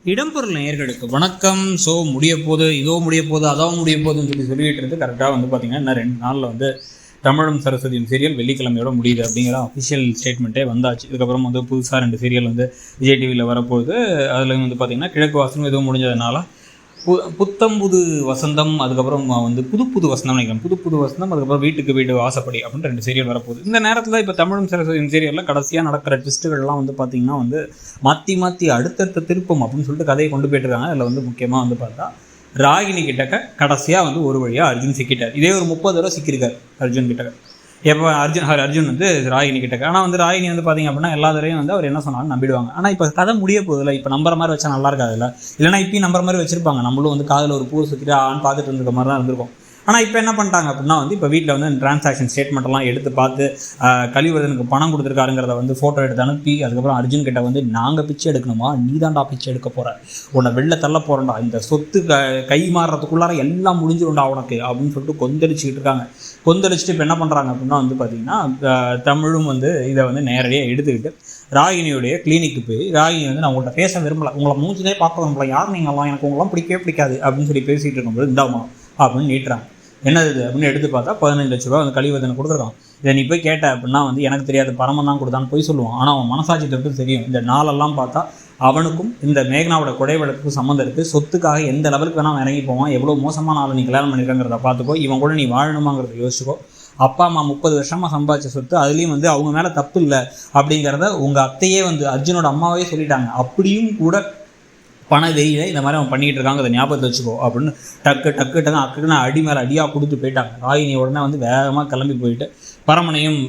இடம்பொருள் நேயர்களுக்கு வணக்கம். ஸோ முடிய போகுது, இதோ முடிய போகுது, அதான் முடிய போகுதுன்னு சொல்லிட்டு இருந்து கரெக்டாக வந்து பார்த்தீங்கன்னா இன்னும் 2 நாளில் வந்து தமிழும் சரஸ்வதியும் சீரியல் வெள்ளிக்கிழமையோட முடியுது அப்படிங்கிற அஃபிஷியல் ஸ்டேட்மெண்ட்டே வந்தாச்சு. இதுக்கப்புறம் வந்து புதுசாக 2 சீரியல் வந்து விஜய் டிவியில் வரப்போகுது. அதில் வந்து பார்த்திங்கன்னா கிழக்கு வாசலும் எதுவும் முடிஞ்சதுனால புத்தம்புது வசந்தம், அதுக்கப்புறம் வந்து புது வசந்தம் நினைக்கிறேன். புது வசந்தம், அதுக்கப்புறம் வீட்டுக்கு வீடு வாசப்படி அப்படின்னு 2 சீரியல் வரப்போகுது. இந்த நேரத்தில் இப்போ தமிழும் சரஸ்வதியும் சீரியலில் கடைசியாக நடக்கிற ட்விஸ்ட்டுகள்லாம் வந்து பார்த்திங்கன்னா வந்து மாற்றி அடுத்தடுத்த திருப்பம் அப்படின்னு சொல்லிட்டு கதையை கொண்டு போயிட்டுருக்காங்க. அதில் வந்து முக்கியமாக வந்து பார்த்தா ராகினி கிட்டக்க கடைசியாக வந்து ஒரு வழியாக அர்ஜுன் சிக்கிட்டார். இதே ஒரு 30 தடவை சிக்கியிருக்கார் அர்ஜுன் கிட்டக்க. எப்போ அர்ஜுன் வந்து ராகினி கிட்டக்க. ஆனால் வந்து ராகினி வந்து பார்த்திங்க அப்படின்னா எல்லா தடவையும் வந்து அவர் என்ன சொன்னாலும் நம்பிடுவாங்க. ஆனால் இப்போ கதை முடிய போதில்லை. இப்போ நம்புற மாதிரி வச்சா நல்லா இருக்காதுல்ல. இல்லைனா இப்பயும் நம்புற மாதிரி வச்சிருப்பாங்க. நம்மளும் வந்து காதில் ஒரு பூ சுற்றிட்டு ஆன்னு பார்த்துட்டு இருந்த மாதிரி தான் இருந்திருக்கும். ஆனால் இப்போ என்ன பண்ணிட்டாங்க அப்படின்னா வந்து இப்போ வீட்டில் வந்து டிரான்சாக்ஷன் ஸ்டேட்மெண்ட்டெல்லாம் எடுத்து பார்த்து கலிவர்தனுக்கு பணம் கொடுத்துருக்காருங்கிறத வந்து ஃபோட்டோ எடுத்து அனுப்பி, அதுக்கப்புறம் அர்ஜுன் கிட்ட வந்து நாங்கள் பிச்சை எடுக்கணுமா, நீ தான்டா பிச்சை எடுக்க போகிற, உன்னை வெளில தள்ள போகிறேன்டா, இந்த சொத்து கை மாறுறதுக்குள்ளார எல்லாம் முடிஞ்சிடும்டா உனக்கு அப்படின்னு சொல்லிட்டு கொந்தளிச்சுக்கிட்டு இருக்காங்க. கொந்தளிச்சுட்டு இப்போ என்ன பண்ணுறாங்க அப்படின்னா வந்து பார்த்திங்கன்னா தமிழும் வந்து இதை வந்து நேரடியாக எடுத்துக்கிட்டு ராகினியுடைய கிளினிக்கு போய் ராகினி வந்து நான் உங்கள்கிட்ட பேச விரும்பலை, உங்களை மூஞ்சிலே பார்க்க விரும்பல, யார் நீங்களாம், எனக்கு உங்களாம் பிடிக்கவே பிடிக்காது அப்படின்னு சொல்லி பேசிகிட்டு இருக்கும்போது இந்தாமா அப்படின்னு நீட்டுறாங்க. என்னது இது அப்படின்னு எடுத்து பார்த்தா 15 லட்ச ரூபா வந்து கலிவர்தனை கொடுத்துருக்கான். இதை நீ போய் கேட்ட அப்படின்னா வந்து எனக்கு தெரியாது, பரமன் தான் கொடுத்தான்னு போய் சொல்லுவான். ஆனால் அவன் மனசாட்சி தொட்டு தெரியும். இந்த நாளெல்லாம் பார்த்தா அவனுக்கும் இந்த மேகனாவோட கொடை வழக்குக்கும் சம்மந்தம் இருக்குது. சொத்துக்காக எந்த லெவலுக்கு வேணால் இறங்கி போவான். எவ்வளோ மோசமான ஆளை நீ கல்யாணம் பண்ணியிருக்காங்கிறத பார்த்துக்கோ. இவன் கூட நீ வாழணுமாங்கிறத யோசிச்சுக்கோ. அப்பா அம்மா 30 வருஷமாக சம்பாதிச்ச சொத்து, அதுலேயும் வந்து அவங்க மேலே தப்பு இல்லை அப்படிங்கிறத உங்கள் அத்தையே வந்து அர்ஜுனோட அம்மாவே சொல்லிட்டாங்க. அப்படியும் கூட பண வெறியில இந்த மாதிரி அவன் பண்ணிகிட்டு இருக்காங்க, அதை ஞாபகத்தை வச்சுக்கோ அப்படின்னு டக்குன்னு அடி மேலே அடியாக கொடுத்து போயிட்டாங்க. ராகினி உடனே வந்து வேகமாக கிளம்பி போயிட்டு பரமனையும்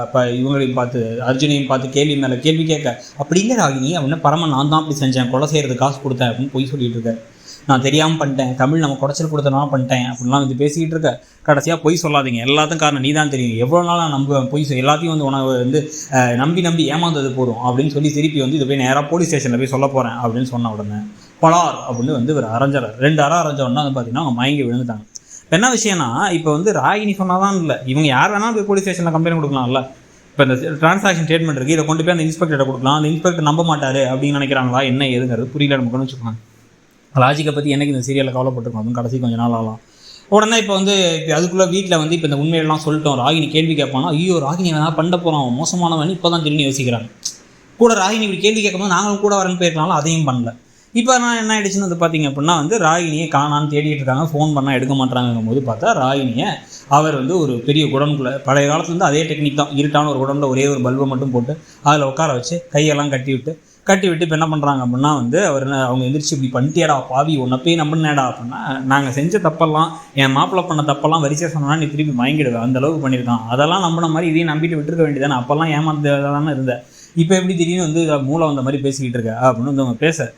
இப்போ இவங்களையும் பார்த்து அர்ஜுனையும் பார்த்து கேள்வி மேலே கேள்வி கேட்க, அப்படி இல்லை ராகினி அப்படின்னா பரமன் நான் தான் அப்படி செஞ்சேன், கொலை செய்கிறது காசு கொடுத்தேன் அப்படின்னு போய் சொல்லிட்டு இருக்காரு. நான் தெரியாமல் பண்ணிட்டேன், தமிழ் நம்ம குடைச்சல் கொடுத்தனால பண்ணிட்டேன் அப்படின்லாம் வந்து பேசிக்கிட்டு இருக்க. கடைசியாக பொய் சொல்லாதீங்க, எல்லாத்துக்கும் காரணம் நீ தான் தெரியும், எவ்வளோ நாள் நான் நம்புவேன், பொய் எல்லாத்தையும் வந்து உனக்கு வந்து நம்பி ஏமாந்தது போதும் அப்படின்னு சொல்லி திருப்பி வந்து இதை போய் நேராக போலீஸ் ஸ்டேஷனில் போய் சொல்ல போகிறேன் அப்படின்னு சொன்ன உடனே பலார் அப்படின்னு வந்து ஒரு அரைஞ்சார். 2 அரை அரைஞ்ச உடனே வந்து பார்த்திங்கன்னா அவங்க மயங்கி விழுந்துட்டாங்க. என்ன விஷயம்னா இப்போ வந்து ராகினி சொன்னாதான் இல்லை, இவங்க யார் வேணாலும் போய் போலீஸ் ஸ்டேஷனில் கம்ப்ளைண்ட் கொடுக்கலாம்ல. இப்போ இந்த டிரான்சாக்ஷன் ஸ்டேட்மெண்ட் இருக்குது, இதை கொண்டு போய் அந்த இன்ஸ்பெக்டரை கொடுக்கலாம். அந்த இன்ஸ்பெக்டர் நம்ப மாட்டார் அப்படின்னு நினைக்கிறாங்களா, என்ன ஏதுங்கிறது புரியல நமக்குன்னு வச்சுக்கோங்க. லாஜிக்கை பற்றி எனக்கு இந்த சீரியலில் கவலைப்பட்டிருக்கோம் அப்படின்னு கடைசி கொஞ்சம் நாள் ஆகலாம். உடனே இப்போ வந்து அதுக்குள்ளே வீட்டில் வந்து இப்போ இந்த உண்மையெல்லாம் சொல்லிட்டோம், ராகினி கேள்வி கேட்பானா, ஐயோ ராகினி வேணா பண்ண போகிறான், மோசமானவன் இப்போ தான் திரும்பி யோசிக்கிறாங்க. கூட ராகினி இப்படி கேள்வி கேட்கும்போது நாங்களும் கூட வரேன்னு போயிருக்கனாலும் அதையும் பண்ணல. இப்போ நான் என்ன ஆகிடுச்சுன்னு வந்து பார்த்திங்க அப்படின்னா வந்து ராகினியை காணான்னு தேடிட்டு இருக்காங்க. ஃபோன் பண்ணால் எடுக்க மாட்டாங்கும் போது பார்த்தா ராகினியை அவர் வந்து ஒரு பெரிய குடனுக்குள்ளே, பழைய காலத்துலேருந்து அதே டெக்னிக் தான், இருட்டான ஒரு குடனில் ஒரே ஒரு பல்பை மட்டும் போட்டு அதில் உட்கார வச்சு கையெல்லாம் கட்டி விட்டு இப்போ என்ன பண்ணுறாங்க அப்படின்னா வந்து அவங்க எந்திரிச்சு இப்படி பண்ணிட்டியாடா பாவி, உன்னை போய் நம்பினேடா அப்படின்னா, நாங்கள் செஞ்ச தப்பெல்லாம், என் மாப்பிள்ளை பண்ண தப்பெல்லாம் வரிசையாக சொன்னால் நீ திருப்பி மயங்கிடுவேன், அந்தளவுக்கு பண்ணியிருக்கான், அதெல்லாம் நம்பின மாதிரி இதையும் நம்பிட்டு விட்டுருக்க வேண்டியதானே, அப்போல்லாம் ஏமாந்ததானே இருந்தேன், இப்போ எப்படி திடீர்னு வந்து மூளை வந்த மாதிரி பேசிக்கிட்டு இருக்க அப்படின்னு வந்து அவங்க பேச.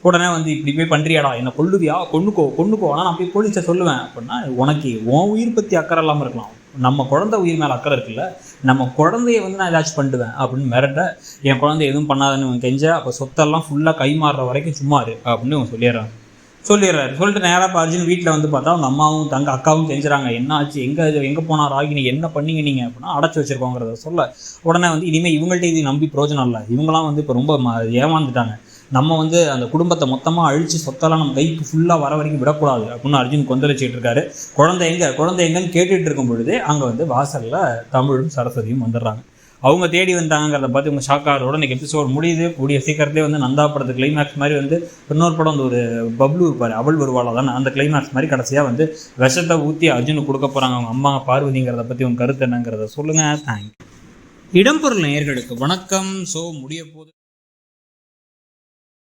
உடனே வந்து இப்படி போய் பண்ணுறியாடா, என்னை கொல்லுவியா, கொண்டுக்கோ ஆனால் நான் போய் போலீஸை சொல்லுவேன் அப்படின்னா, உனக்கு உன் உயிர் பற்றி அக்கறை இல்லாமல் இருக்கலாம், நம்ம குழந்தை உயிர் மேலே அக்கறை இருக்குல்ல, நம்ம குழந்தைய வந்து நான் ஏதாச்சும் பண்ணிடுவேன் அப்படின்னு மிரட்ட, என் குழந்தை எதுவும் பண்ணாதுன்னு இவன் கெஞ்ச, அப்போ சொத்தெல்லாம் ஃபுல்லாக கை மாறுற வரைக்கும் சும்மா இரு அப்படின்னு இவன் சொல்லிடுறாரு. சொல்லிட்டு நேராக இப்போ அர்ஜுன் வீட்டில் வந்து பார்த்தா அவங்க அம்மாவும் அக்காவும் கெஞ்சுறாங்க, என்ன ஆச்சு, எங்கே போனா ராகினி, என்ன பண்ணீங்க நீங்கள் அப்படின்னா, அடைச்சி வச்சிருக்கோங்கிறத சொல்ல. உடனே வந்து இனிமேல் இவங்கள்ட்ட இது நம்பி பிரோஜனம் இல்லை, இவங்களாம் வந்து இப்போ ரொம்ப ஏமாந்துட்டாங்க, நம்ம வந்து அந்த குடும்பத்தை மொத்தமாக அழித்து சொத்தெல்லாம் நம்ம கைக்கு ஃபுல்லாக வர வரைக்கும் விடக்கூடாது அப்படின்னு அர்ஜுன் கொந்தளிச்சிட்டு இருக்காரு. குழந்தை எங்கன்னு கேட்டுட்டு இருக்கும் பொழுதே அங்கே வந்து வாசலில் தமிழும் சரஸ்வதியும் வந்துடுறாங்க. அவங்க தேடி வந்தாங்கிறத பார்த்து இவங்க ஷாக்காரோட இன்றைக்கி எபிசோட் முடியுது. கூடிய சீக்கிரத்துலேயே வந்து நந்தா படத்து கிளைமேக்ஸ் மாதிரி வந்து இன்னொரு படம் வந்து ஒரு பப்ளு இருப்பார், அவள் வருவாளா தானே, அந்த கிளைமேக்ஸ் மாதிரி கடைசியாக வந்து விஷத்தை ஊற்றி அர்ஜுனுக்கு கொடுக்க போகிறாங்க அவங்க அம்மா பார்வதிங்கிறத பற்றி உங்கள் கருத்து என்னங்கிறத சொல்லுங்கள். தேங்க்யூ. இடம்பொருள் நேயர்களுக்கு வணக்கம். ஸோ முடிய போது